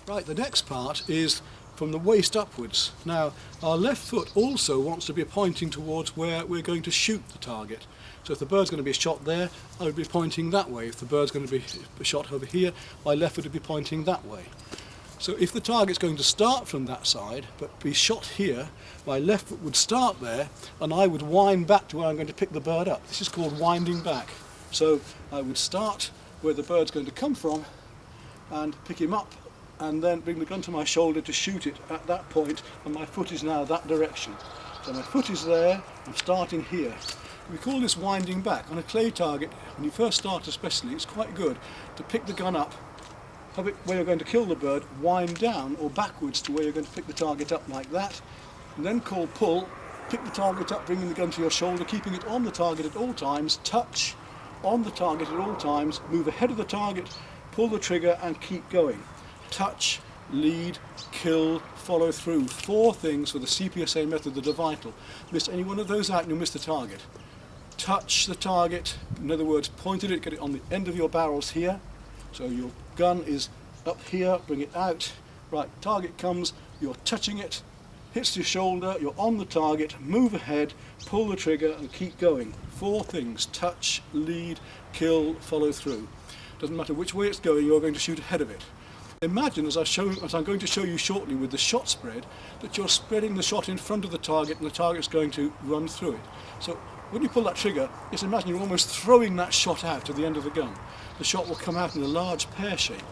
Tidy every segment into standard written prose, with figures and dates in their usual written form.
Right, the next part is from the waist upwards. Now, our left foot also wants to be pointing towards where we're going to shoot the target. So if the bird's going to be shot there, I would be pointing that way. If the bird's going to be shot over here, my left foot would be pointing that way. So if the target's going to start from that side, but be shot here, my left foot would start there, and I would wind back to where I'm going to pick the bird up. This is called winding back. So I would start where the bird's going to come from, and pick him up, and then bring the gun to my shoulder to shoot it at that point, and my foot is now that direction. So my foot is there, I'm starting here. We call this winding back. On a clay target, when you first start especially, it's quite good to pick the gun up, have it where you're going to kill the bird, wind down or backwards to where you're going to pick the target up like that, and then call pull, pick the target up, bringing the gun to your shoulder, keeping it on the target at all times, touch on the target at all times, move ahead of the target, pull the trigger and keep going. Touch, lead, kill, follow through. 4 things for the CPSA method that are vital. Miss any one of those out and you'll miss the target. Touch the target, in other words, point at it, get it on the end of your barrels here. So your gun is up here, bring it out. Right, target comes, you're touching it, hits your shoulder, you're on the target, move ahead, pull the trigger and keep going. 4 things, touch, lead, kill, follow through. Doesn't matter which way it's going, you're going to shoot ahead of it. Imagine, as I'm going to show you shortly with the shot spread, that you're spreading the shot in front of the target and the target's going to run through it. So when you pull that trigger, just imagine you're almost throwing that shot out to the end of the gun. The shot will come out in a large pear shape.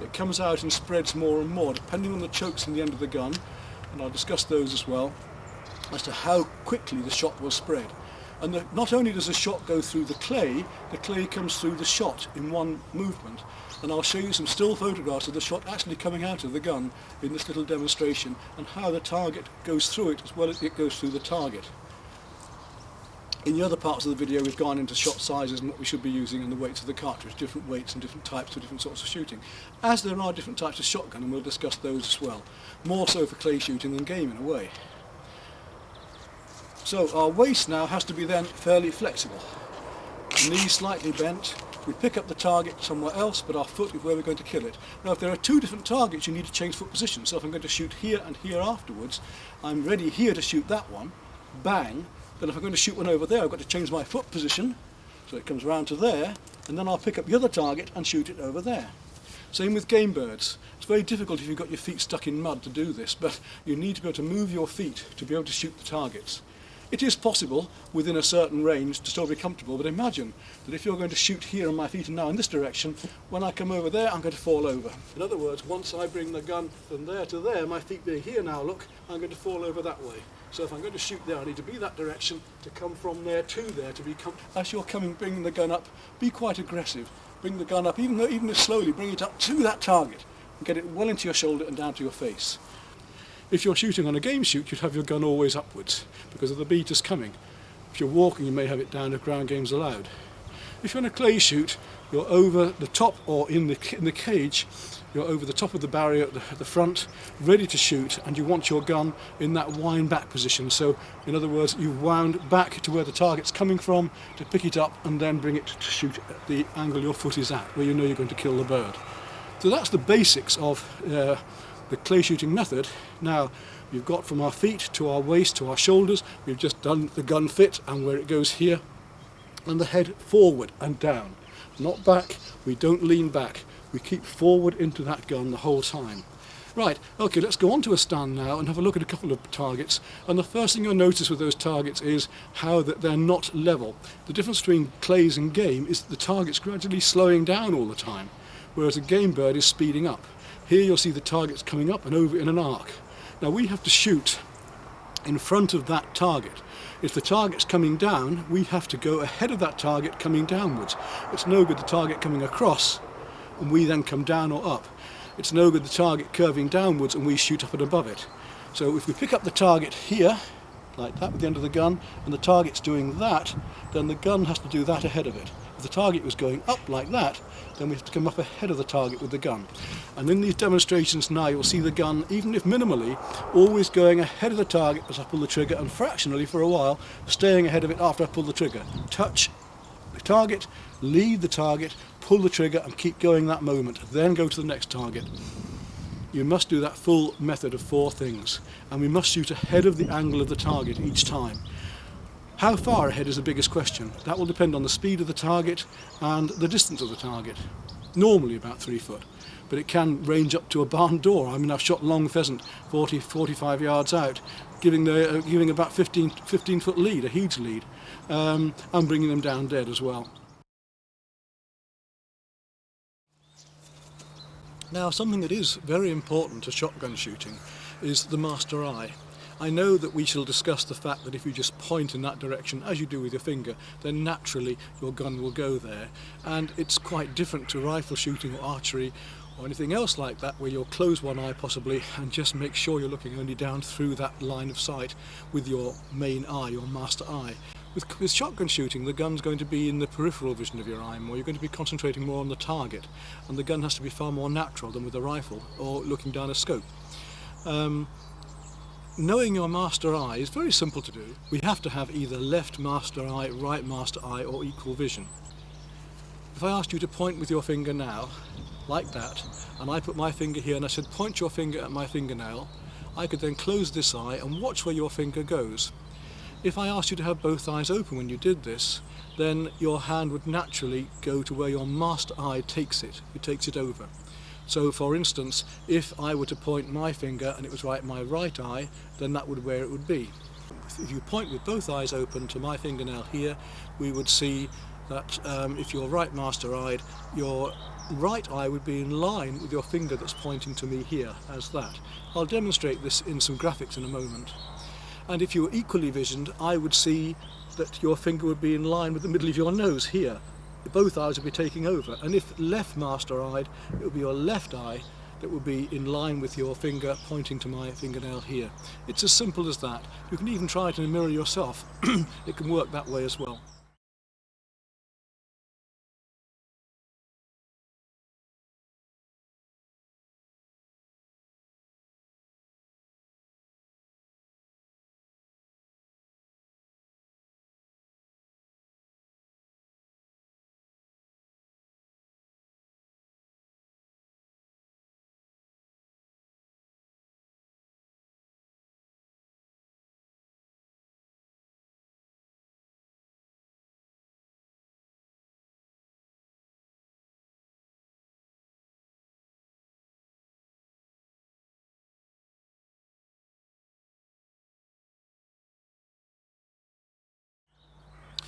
It comes out and spreads more and more, depending on the chokes in the end of the gun, and I'll discuss those as well, as to how quickly the shot will spread. And not only does the shot go through the clay comes through the shot in one movement. And I'll show you some still photographs of the shot actually coming out of the gun in this little demonstration, and how the target goes through it as well as it goes through the target. In the other parts of the video we've gone into shot sizes and what we should be using and the weights of the cartridge, different weights and different types for different sorts of shooting. As there are different types of shotgun, and we'll discuss those as well. More so for clay shooting than game in a way. So our waist now has to be then fairly flexible. Knees slightly bent. We pick up the target somewhere else, but our foot is where we're going to kill it. Now if there are 2 different targets, you need to change foot position. So if I'm going to shoot here and here afterwards, I'm ready here to shoot that one, bang. Then if I'm going to shoot one over there, I've got to change my foot position, so it comes round to there, and then I'll pick up the other target and shoot it over there. Same with game birds. It's very difficult if you've got your feet stuck in mud to do this, but you need to be able to move your feet to be able to shoot the targets. It is possible within a certain range to still be comfortable, but imagine that if you're going to shoot here and my feet are now in this direction, when I come over there I'm going to fall over. In other words, once I bring the gun from there to there, my feet being here now, look, I'm going to fall over that way. So if I'm going to shoot there, I need to be that direction to come from there to there to be comfortable. As you're bringing the gun up, be quite aggressive. Bring the gun up, even if slowly, bring it up to that target and get it well into your shoulder and down to your face. If you're shooting on a game shoot, you'd have your gun always upwards because of the beaters coming. If you're walking, you may have it down if ground game's allowed. If you're on a clay shoot, you're over the top, or in the cage, you're over the top of the barrier at the front, ready to shoot, and you want your gun in that wind back position. So, in other words, you've wound back to where the target's coming from to pick it up and then bring it to shoot at the angle your foot is at, where you know you're going to kill the bird. So that's the basics of the clay shooting method. Now we've got from our feet to our waist to our shoulders, we've just done the gun fit and where it goes here, and the head forward and down, not back. We don't lean back, we keep forward into that gun the whole time. Right, okay, let's go on to a stand now and have a look at a couple of targets. And the first thing you'll notice with those targets is how that they're not level. The difference between clays and game is that the target's gradually slowing down all the time, whereas a game bird is speeding up. Here you'll see the targets coming up and over in an arc. Now we have to shoot in front of that target. If the target's coming down, we have to go ahead of that target coming downwards. It's no good the target coming across and we then come down or up. It's no good the target curving downwards and we shoot up and above it. So if we pick up the target here, like that with the end of the gun, and the target's doing that, then the gun has to do that ahead of it. If the target was going up like that, then we have to come up ahead of the target with the gun. And in these demonstrations now you'll see the gun, even if minimally, always going ahead of the target as I pull the trigger, and fractionally for a while staying ahead of it after I pull the trigger. Touch the target, lead the target, pull the trigger and keep going that moment, then go to the next target. you must do that full method of 4 things, and we must shoot ahead of the angle of the target each time. How far ahead is the biggest question. That will depend on the speed of the target and the distance of the target. Normally about 3 foot, but it can range up to a barn door. I mean, I've shot long pheasant 40, 45 yards out, giving about 15 foot lead, a huge lead, and bringing them down dead as well. Now, something that is very important to shotgun shooting is the master eye. I know that we shall discuss the fact that if you just point in that direction, as you do with your finger, then naturally your gun will go there. And it's quite different to rifle shooting or archery or anything else like that, where you'll close one eye possibly and just make sure you're looking only down through that line of sight with your main eye, your master eye. With shotgun shooting, the gun's going to be in the peripheral vision of your eye more. You're going to be concentrating more on the target, and the gun has to be far more natural than with a rifle or looking down a scope. Knowing your master eye is very simple to do. We have to have either left master eye, right master eye, or equal vision. If I asked you to point with your finger now, like that, and I put my finger here and I said point your finger at my fingernail, I could then close this eye and watch where your finger goes. If I asked you to have both eyes open when you did this, then your hand would naturally go to where your master eye takes it. It takes it over. So for instance, if I were to point my finger and it was my right eye, then that would be where it would be. If you point with both eyes open to my fingernail here, we would see that if you're right master-eyed, your right eye would be in line with your finger that's pointing to me here, as that. I'll demonstrate this in some graphics in a moment. And if you were equally visioned, I would see that your finger would be in line with the middle of your nose here. Both eyes would be taking over. And if left master-eyed, it would be your left eye that would be in line with your finger pointing to my fingernail here. It's as simple as that. You can even try it in a mirror yourself. It can work that way as well.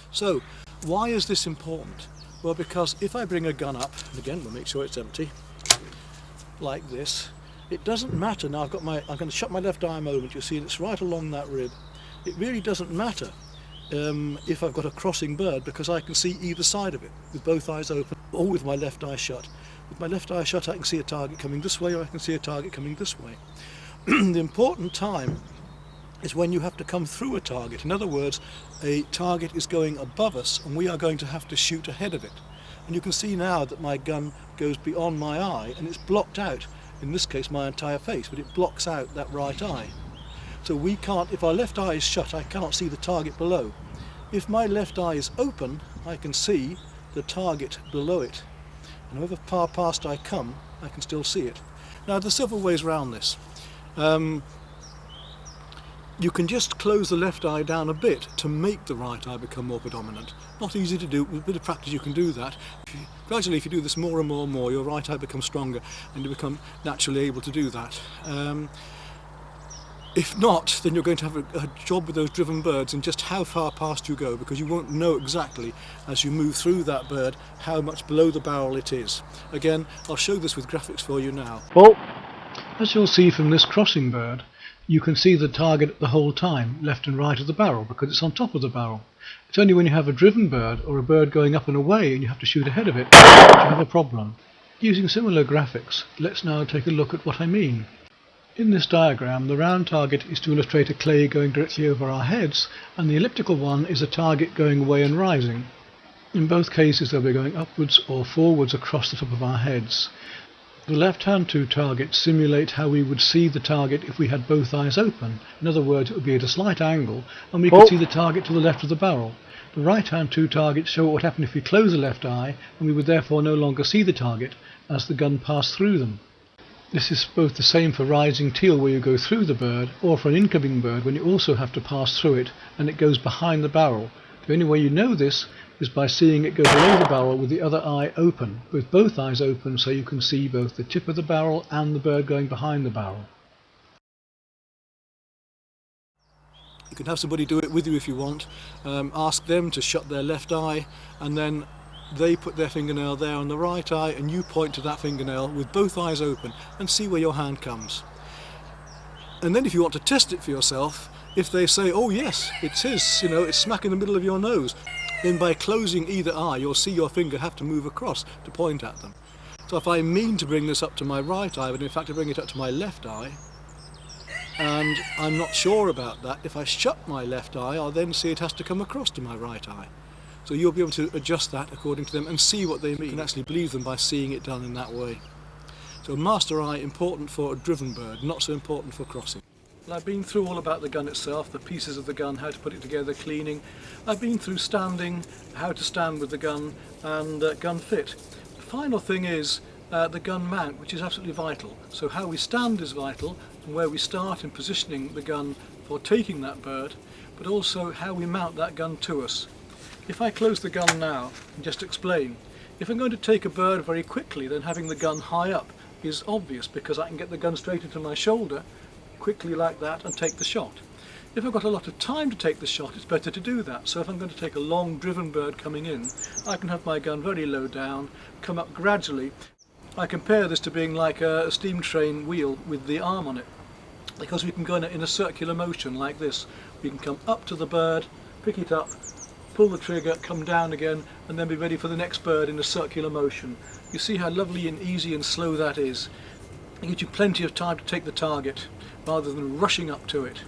So, why is this important? Well, because if I bring a gun up, and again we'll make sure it's empty, like this, it doesn't matter. Now I'm going to shut my left eye a moment, you'll see it's right along that rib. It really doesn't matter if I've got a crossing bird, because I can see either side of it with both eyes open or with my left eye shut. With my left eye shut I can see a target coming this way or I can see a target coming this way. The important time is when you have to come through a target. In other words, a target is going above us and we are going to have to shoot ahead of it. And you can see now that my gun goes beyond my eye and it's blocked out, in this case my entire face, but it blocks out that right eye. So we can't, if our left eye is shut, I cannot see the target below. If my left eye is open, I can see the target below it. And however far past I come, I can still see it. Now there's several ways around this. You can just close the left eye down a bit to make the right eye become more predominant. Not easy to do, with a bit of practice you can do that. Gradually, if you do this more and more and more, your right eye becomes stronger and you become naturally able to do that. If not, then you're going to have a job with those driven birds and just how far past you go, because you won't know exactly as you move through that bird how much below the barrel it is. Again, I'll show this with graphics for you now. Well, as you'll see from this crossing bird, you can see the target the whole time, left and right of the barrel, because it's on top of the barrel. It's only when you have a driven bird or a bird going up and away and you have to shoot ahead of it that you have a problem. Using similar graphics, let's now take a look at what I mean. In this diagram, the round target is to illustrate a clay going directly over our heads, and the elliptical one is a target going away and rising. In both cases they'll be going upwards or forwards across the top of our heads. The left-hand two targets simulate how we would see the target if we had both eyes open. In other words, it would be at a slight angle and we could see the target to the left of the barrel. The right-hand two targets show what would happen if we close the left eye, and we would therefore no longer see the target as the gun passed through them. This is both the same for rising teal where you go through the bird, or for an incoming bird when you also have to pass through it and it goes behind the barrel. The only way you know this is by seeing it go below the barrel with the other eye open, with both eyes open so you can see both the tip of the barrel and the bird going behind the barrel. You can have somebody do it with you if you want. Ask them to shut their left eye, and then they put their fingernail there on the right eye and you point to that fingernail with both eyes open and see where your hand comes. And then if you want to test it for yourself, if they say, oh yes, it is, it's smack in the middle of your nose, then by closing either eye you'll see your finger have to move across to point at them. So if I mean to bring this up to my right eye, but in fact I bring it up to my left eye, and I'm not sure about that, if I shut my left eye I'll then see it has to come across to my right eye. So you'll be able to adjust that according to them and see what they mean. You can actually believe them by seeing it done in that way. So master eye, important for a driven bird, not so important for crossing. Well, I've been through all about the gun itself, the pieces of the gun, how to put it together, cleaning. I've been through standing, how to stand with the gun, and gun fit. The final thing is the gun mount, which is absolutely vital. So how we stand is vital, and where we start in positioning the gun for taking that bird, but also how we mount that gun to us. If I close the gun now and just explain, if I'm going to take a bird very quickly, then having the gun high up is obvious because I can get the gun straight into my shoulder quickly like that and take the shot. If I've got a lot of time to take the shot, it's better to do that. So if I'm going to take a long driven bird coming in, I can have my gun very low down, come up gradually. I compare this to being like a steam train wheel with the arm on it, because we can go in a circular motion like this. We can come up to the bird, pick it up, pull the trigger, come down again, and then be ready for the next bird in a circular motion. You see how lovely and easy and slow that is. It gives you plenty of time to take the target rather than rushing up to it.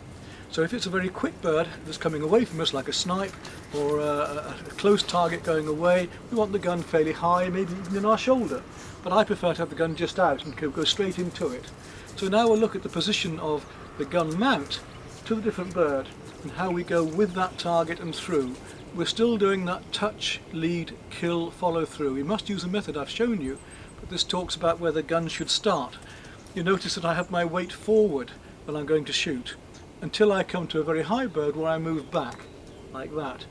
So if it's a very quick bird that's coming away from us like a snipe or a close target going away, we want the gun fairly high, maybe even in our shoulder. But I prefer to have the gun just out and go straight into it. So now we'll look at the position of the gun mount to the different bird and how we go with that target and through. We're still doing that touch, lead, kill, follow through. We must use the method I've shown you, but this talks about where the gun should start. You notice that I have my weight forward when I'm going to shoot, until I come to a very high bird where I move back, like that.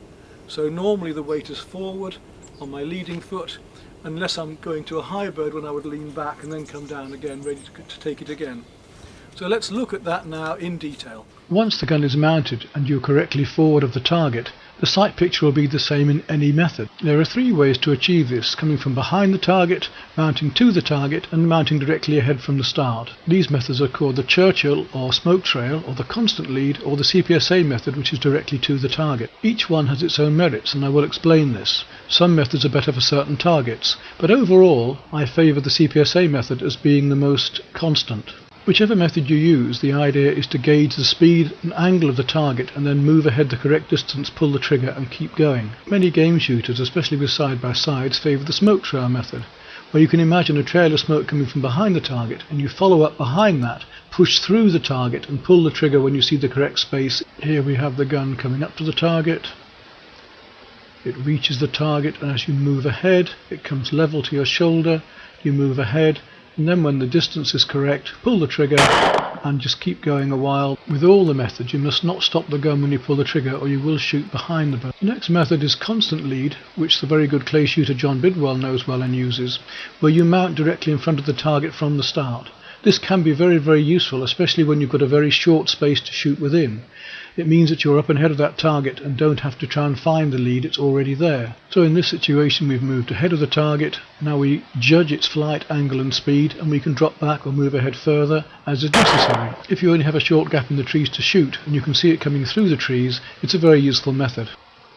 So normally the weight is forward on my leading foot, unless I'm going to a high bird when I would lean back and then come down again, ready to take it again. So let's look at that now in detail. Once the gun is mounted and you're correctly forward of the target, the sight picture will be the same in any method. There are three ways to achieve this, coming from behind the target, mounting to the target, and mounting directly ahead from the start. These methods are called the Churchill or smoke trail, or the constant lead, or the CPSA method, which is directly to the target. Each one has its own merits, and I will explain this. Some methods are better for certain targets, but overall I favour the CPSA method as being the most constant. Whichever method you use, the idea is to gauge the speed and angle of the target and then move ahead the correct distance, pull the trigger and keep going. Many game shooters, especially with side-by-sides, favour the smoke trail method, where you can imagine a trail of smoke coming from behind the target and you follow up behind that, push through the target and pull the trigger when you see the correct space. Here we have the gun coming up to the target. It reaches the target, and as you move ahead, it comes level to your shoulder. You move ahead, and then when the distance is correct, pull the trigger and just keep going a while. With all the methods, you must not stop the gun when you pull the trigger or you will shoot behind the bird. The next method is constant lead, which the very good clay shooter John Bidwell knows well and uses, where you mount directly in front of the target from the start. This can be very, very useful, especially when you've got a very short space to shoot within. It means that you're up ahead of that target and don't have to try and find the lead, it's already there. So in this situation we've moved ahead of the target, now we judge its flight angle and speed, and we can drop back or move ahead further as is necessary. If you only have a short gap in the trees to shoot and you can see it coming through the trees, it's a very useful method.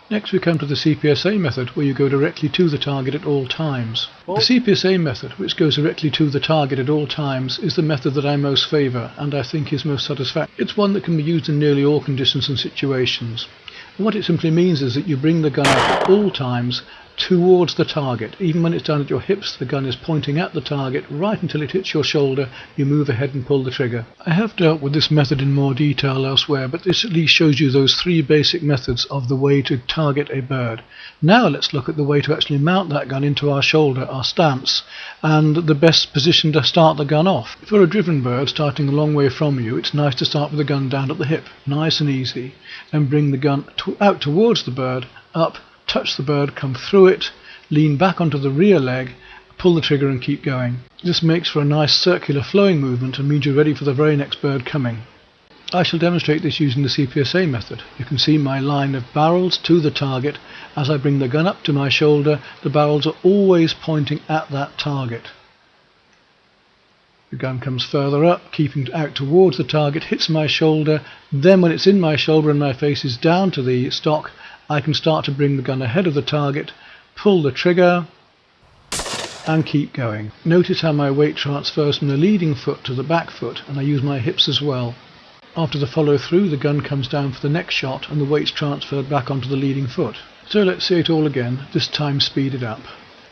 Next we come to the CPSA method, where you go directly to the target at all times. The CPSA method, which goes directly to the target at all times, is the method that I most favour and I think is most satisfactory. It's one that can be used in nearly all conditions and situations. And what it simply means is that you bring the gun up at all times towards the target. Even when it's down at your hips, the gun is pointing at the target right until it hits your shoulder. You move ahead and pull the trigger. I have dealt with this method in more detail elsewhere, but this at least shows you those three basic methods of the way to target a bird. Now let's look at the way to actually mount that gun into our shoulder, our stance, and the best position to start the gun off. If you're a driven bird starting a long way from you, it's nice to start with the gun down at the hip, nice and easy. Then bring the gun out towards the bird, up, touch the bird, come through it, lean back onto the rear leg, pull the trigger and keep going. This makes for a nice circular flowing movement and means you're ready for the very next bird coming. I shall demonstrate this using the CPSA method. You can see my line of barrels to the target. As I bring the gun up to my shoulder, the barrels are always pointing at that target. The gun comes further up, keeping out towards the target, hits my shoulder. Then when it's in my shoulder and my face is down to the stock, I can start to bring the gun ahead of the target, pull the trigger and keep going. Notice how my weight transfers from the leading foot to the back foot, and I use my hips as well. After the follow through, the gun comes down for the next shot and the weight's transferred back onto the leading foot. So let's see it all again, this time speeded up.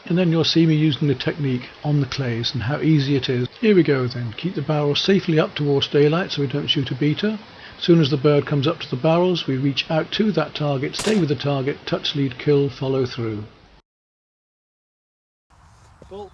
And then you'll see me using the technique on the clays and how easy it is. Here we go then. Keep the barrel safely up towards daylight so we don't shoot a beater. As soon as the bird comes up to the barrels, we reach out to that target, stay with the target, touch, lead, kill, follow through. Pull.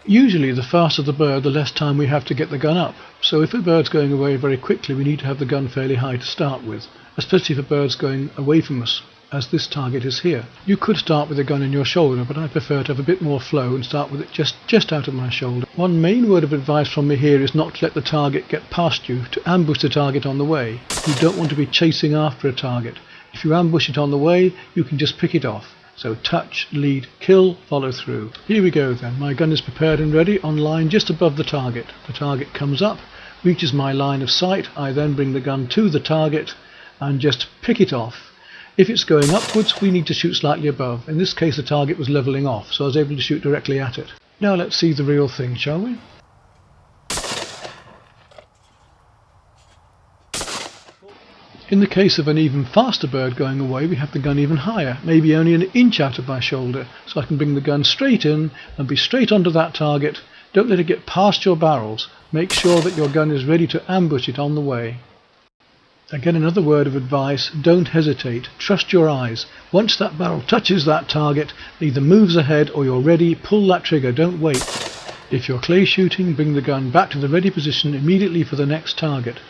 Usually the faster the bird, the less time we have to get the gun up. So if a bird's going away very quickly, we need to have the gun fairly high to start with, especially if a bird's going away from us, as this target is here. You could start with the gun in your shoulder, but I prefer to have a bit more flow and start with it just out of my shoulder. One main word of advice from me here is not to let the target get past you, to ambush the target on the way. You don't want to be chasing after a target. If you ambush it on the way, you can just pick it off. So touch, lead, kill, follow through. Here we go then. My gun is prepared and ready on line just above the target. The target comes up, reaches my line of sight. I then bring the gun to the target and just pick it off. If it's going upwards, we need to shoot slightly above. In this case, the target was levelling off, so I was able to shoot directly at it. Now let's see the real thing, shall we? In the case of an even faster bird going away, we have the gun even higher, maybe only an inch out of my shoulder, so I can bring the gun straight in and be straight onto that target. Don't let it get past your barrels. Make sure that your gun is ready to ambush it on the way. Again, another word of advice, don't hesitate, trust your eyes. Once that barrel touches that target, either moves ahead or you're ready, pull that trigger, don't wait. If you're clay shooting, bring the gun back to the ready position immediately for the next target.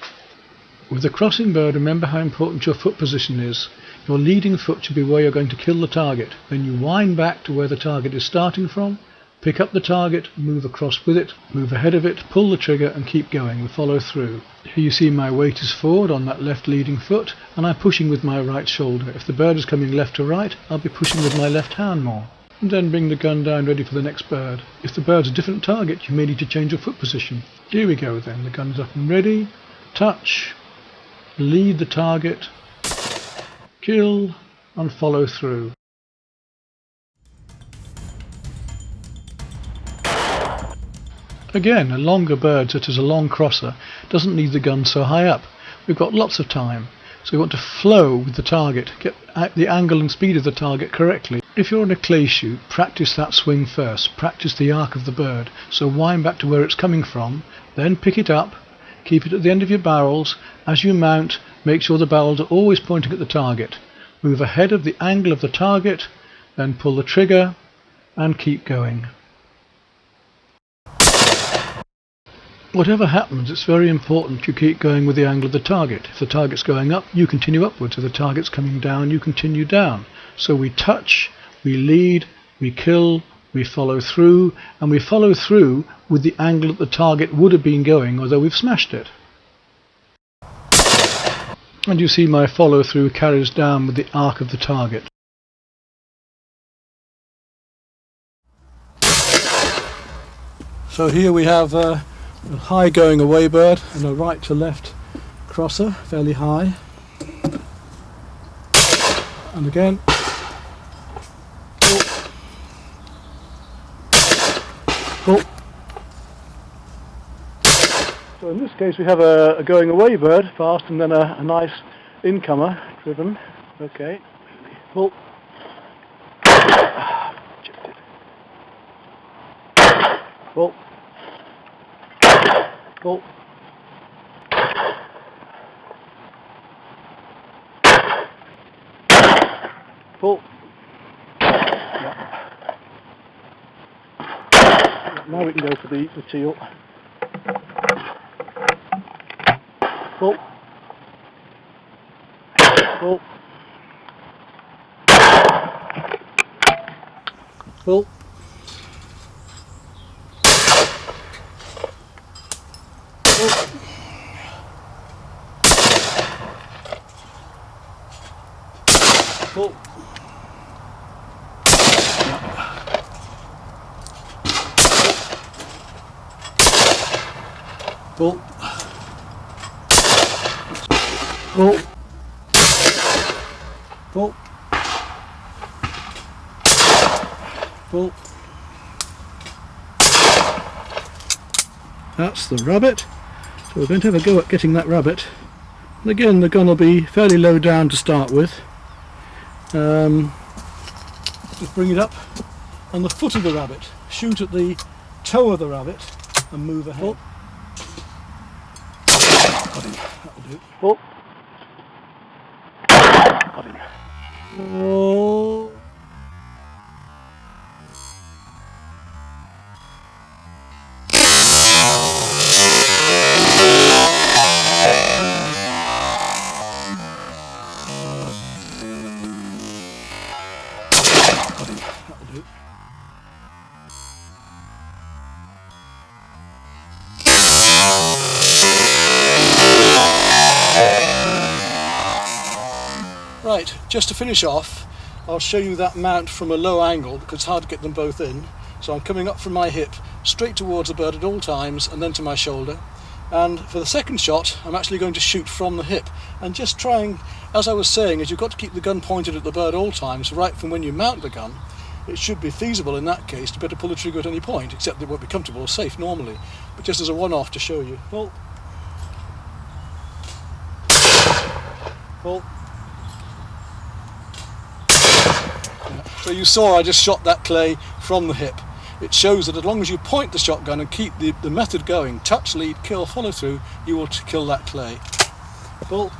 With the crossing bird, remember how important your foot position is. Your leading foot should be where you're going to kill the target. Then you wind back to where the target is starting from, pick up the target, move across with it, move ahead of it, pull the trigger and keep going and follow through. Here you see my weight is forward on that left leading foot and I'm pushing with my right shoulder. If the bird is coming left to right, I'll be pushing with my left hand more. And then bring the gun down ready for the next bird. If the bird's a different target, you may need to change your foot position. Here we go then, the gun's up and ready, touch, lead the target, kill and follow through. Again, a longer bird such as a long crosser doesn't need the gun so high up. We've got lots of time, so we want to flow with the target, get the angle and speed of the target correctly. If you're on a clay shoot, practice that swing first, practice the arc of the bird, so wind back to where it's coming from, then pick it up, keep it at the end of your barrels. As you mount, make sure the barrels are always pointing at the target. Move ahead of the angle of the target, then pull the trigger and keep going. Whatever happens, it's very important you keep going with the angle of the target. If the target's going up, you continue upwards. If the target's coming down, you continue down. So we touch, we lead, we kill, we follow through, and we follow through with the angle that the target would have been going, although we've smashed it. And you see my follow through carries down with the arc of the target. So here we have a high going away bird and a right to left crosser, fairly high. And again, pull. So in this case we have a going away bird fast and then a nice incomer driven. Okay. Pull. Pull. Pull. Pull. Now we can go for the teal. Pull. Pull. Pull. Pull. Pull. Pull. Pull. Pull. That's the rabbit. So we're going to have a go at getting that rabbit. And again, the gun will be fairly low down to start with. Just bring it up on the foot of the rabbit. Shoot at the toe of the rabbit and move ahead. Pull. Got him. That'll do. Pull. Got him. Oh. Got him. That'll do. Right, just to finish off, I'll show you that mount from a low angle because it's hard to get them both in. So I'm coming up from my hip, straight towards the bird at all times and then to my shoulder. And for the second shot, I'm actually going to shoot from the hip. And just trying, as I was saying, is you've got to keep the gun pointed at the bird at all times, right from when you mount the gun. It should be feasible in that case to be able to pull the trigger at any point, except it won't be comfortable or safe normally. But just as a one-off to show you. Pull. Pull. So you saw I just shot that clay from the hip. It shows that as long as you point the shotgun and keep the method going, touch, lead, kill, follow through, you will kill that clay. Pull.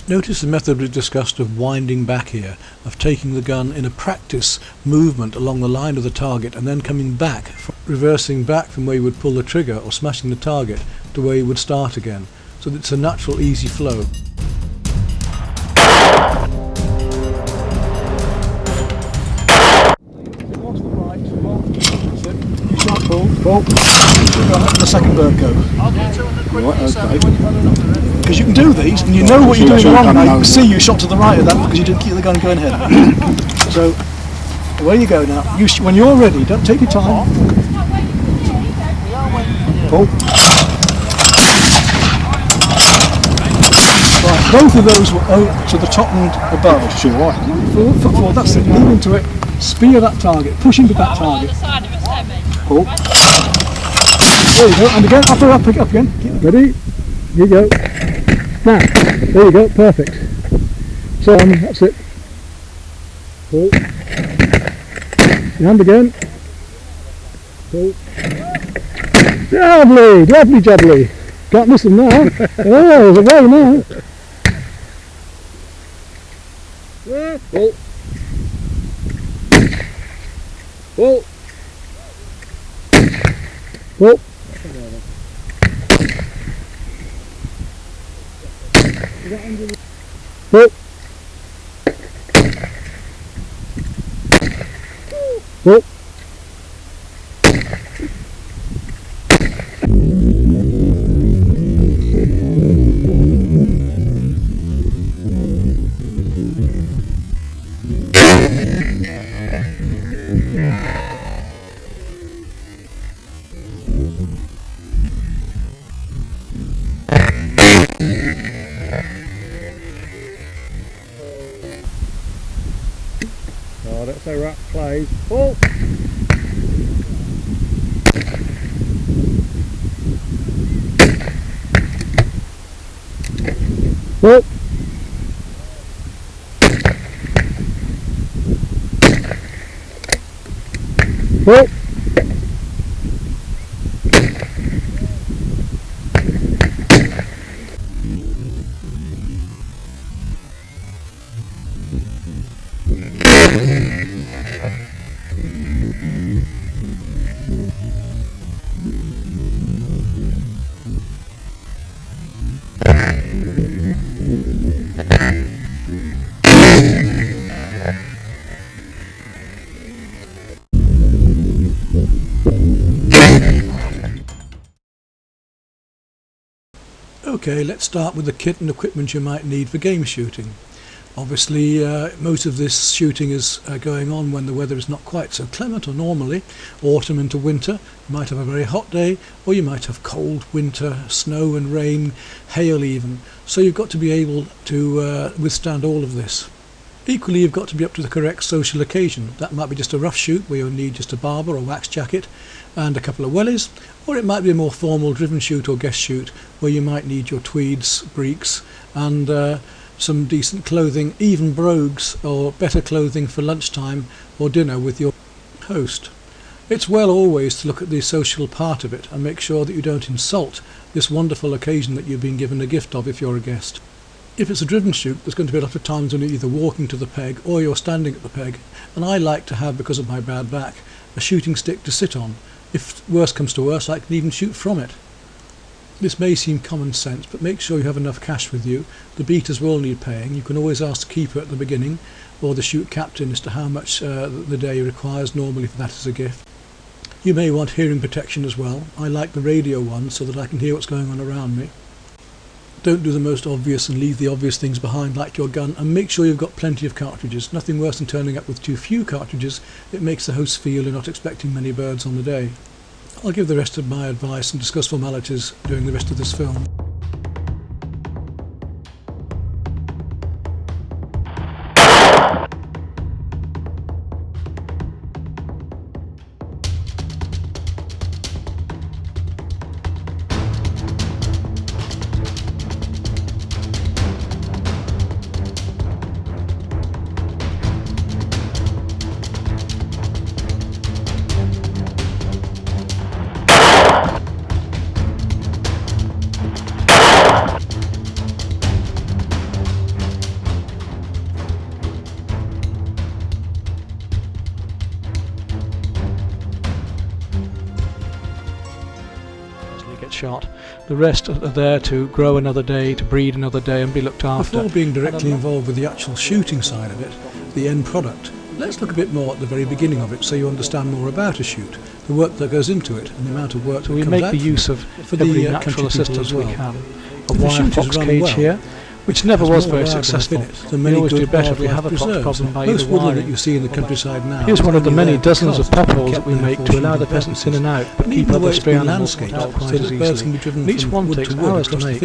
Notice the method we discussed of winding back here, of taking the gun in a practice movement along the line of the target and then coming back, reversing back from where you would pull the trigger or smashing the target to where you would start again, so that it's a natural easy flow. The second bird go. Because you can do these and you know what you're doing wrong now. You can see you shot to the right of that because you didn't keep the gun going ahead. So away you go now. When you're ready, don't take your time. Pull. Right, both of those were to the top and above. Forward, that's it. Lean into it. Spear that target. Push into that target. Pull. There you go, and again, up again. Ready? Here you go. Now, there you go, perfect. So, that's it. Pull. Your hand again. Pull. Lovely, lovely jubbly. Can't miss them now. Oh, there's a way now. Pull. Pull. Pull. Whoop. Whoop. Oh, that's how rat plays. Oh! Whoop! Whoop! Okay, let's start with the kit and equipment you might need for game shooting. Obviously, most of this shooting is going on when the weather is not quite so clement, or normally autumn into winter. You might have a very hot day, or you might have cold winter, snow and rain, hail even. So you've got to be able to withstand all of this. Equally, you've got to be up to the correct social occasion. That might be just a rough shoot where you'll need just a barber or wax jacket and a couple of wellies, or it might be a more formal driven shoot or guest shoot where you might need your tweeds, breeks and some decent clothing, even brogues or better clothing for lunchtime or dinner with your host. It's well always to look at the social part of it and make sure that you don't insult this wonderful occasion that you've been given a gift of if you're a guest. If it's a driven shoot, there's going to be a lot of times when you're either walking to the peg or you're standing at the peg, and I like to have, because of my bad back, a shooting stick to sit on. If worse comes to worse, I can even shoot from it. This may seem common sense, but make sure you have enough cash with you. The beaters will need paying. You can always ask the keeper at the beginning or the shoot captain as to how much the day requires normally for that as a gift. You may want hearing protection as well. I like the radio one so that I can hear what's going on around me. Don't do the most obvious and leave the obvious things behind, like your gun, and make sure you've got plenty of cartridges. Nothing worse than turning up with too few cartridges. It makes the host feel you're not expecting many birds on the day. I'll give the rest of my advice and discuss formalities during the rest of this film. Shot. The rest are there to grow another day, to breed another day and be looked after. Before being directly involved with the actual shooting side of it, the end product, let's look a bit more at the very beginning of it so you understand more about a shoot, the work that goes into it and the amount of work that comes out. We make the use of every natural assistance we can. A wire fox cage here, which never was very successful. We always do better if we have a fox problem by either wiring. That you see in the countryside now. Here's one of the many dozens of potholes that we make to allow the peasants in and out, but keep other stray animals not quite as easily. Each one takes hours to make.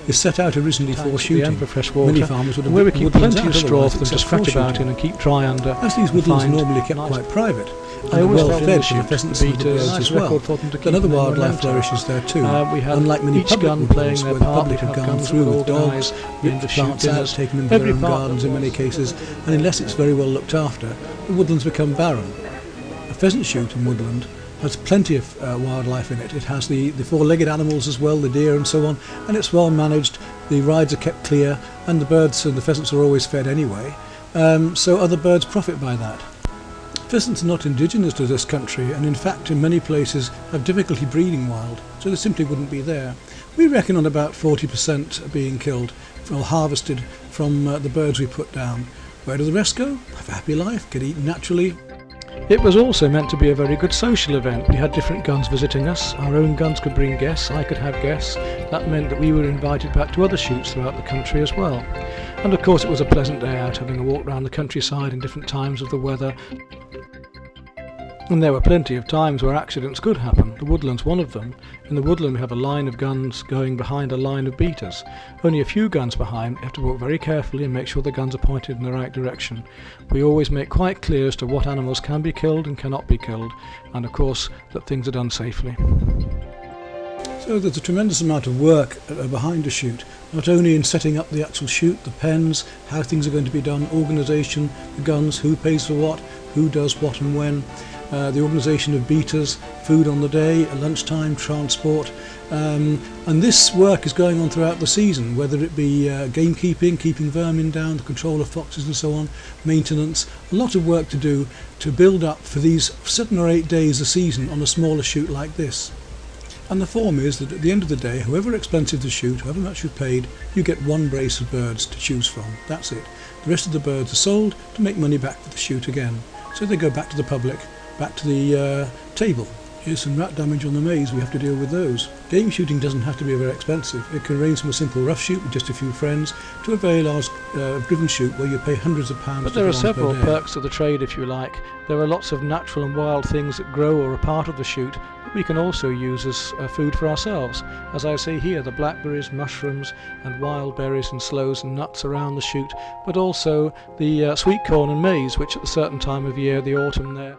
Is set out originally for shooting. For fresh water, many farmers would have where we keep plenty of straw for them to scratch about in and keep dry under. As these woodlands are normally kept quite private, I always well fed for the pheasants and the birds as well. But other wildlife flourishes there too. Unlike many public woodlands where the public have gone through with dogs, ripped the plants out, taken them into their own gardens in many cases, and unless it's very well looked after, the woodlands become barren. A pheasant shoot in woodland has plenty of wildlife in it. It has the four-legged animals as well, the deer and so on, and it's well managed. The rides are kept clear, and the birds and the pheasants are always fed anyway, so other birds profit by that. Pheasants are not indigenous to this country, and in fact in many places have difficulty breeding wild, so they simply wouldn't be there. We reckon on about 40% are being killed or harvested from the birds we put down. Where do the rest go? Have a happy life, get eaten naturally. It was also meant to be a very good social event. We had different guns visiting us. Our own guns could bring guests, I could have guests. That meant that we were invited back to other shoots throughout the country as well. And of course it was a pleasant day out, having a walk around the countryside in different times of the weather. And there were plenty of times where accidents could happen. The woodland's one of them. In the woodland we have a line of guns going behind a line of beaters. Only a few guns behind. You have to walk very carefully and make sure the guns are pointed in the right direction. We always make quite clear as to what animals can be killed and cannot be killed, and of course that things are done safely. So there's a tremendous amount of work behind a shoot, not only in setting up the actual shoot, the pens, how things are going to be done, organisation, the guns, who pays for what, who does what and when, the organisation of beaters, food on the day, lunchtime, transport, and this work is going on throughout the season, whether it be gamekeeping, keeping vermin down, the control of foxes and so on, maintenance, a lot of work to do to build up for these 7 or 8 days a season on a smaller shoot like this. And the form is that at the end of the day, however expensive the shoot, however much you've paid, you get one brace of birds to choose from. That's it. The rest of the birds are sold to make money back for the shoot again. So they go back to the public, back to the table. Here's some rat damage on the maize, we have to deal with those. Game shooting doesn't have to be very expensive. It can range from a simple rough shoot with just a few friends to a very large driven shoot where you pay hundreds of pounds. But there are several perks to the trade, if you like. There are lots of natural and wild things that grow or are part of the shoot that we can also use as food for ourselves. As I say here, the blackberries, mushrooms and wild berries and sloes and nuts around the shoot, but also the sweet corn and maize, which at a certain time of year, the autumn there,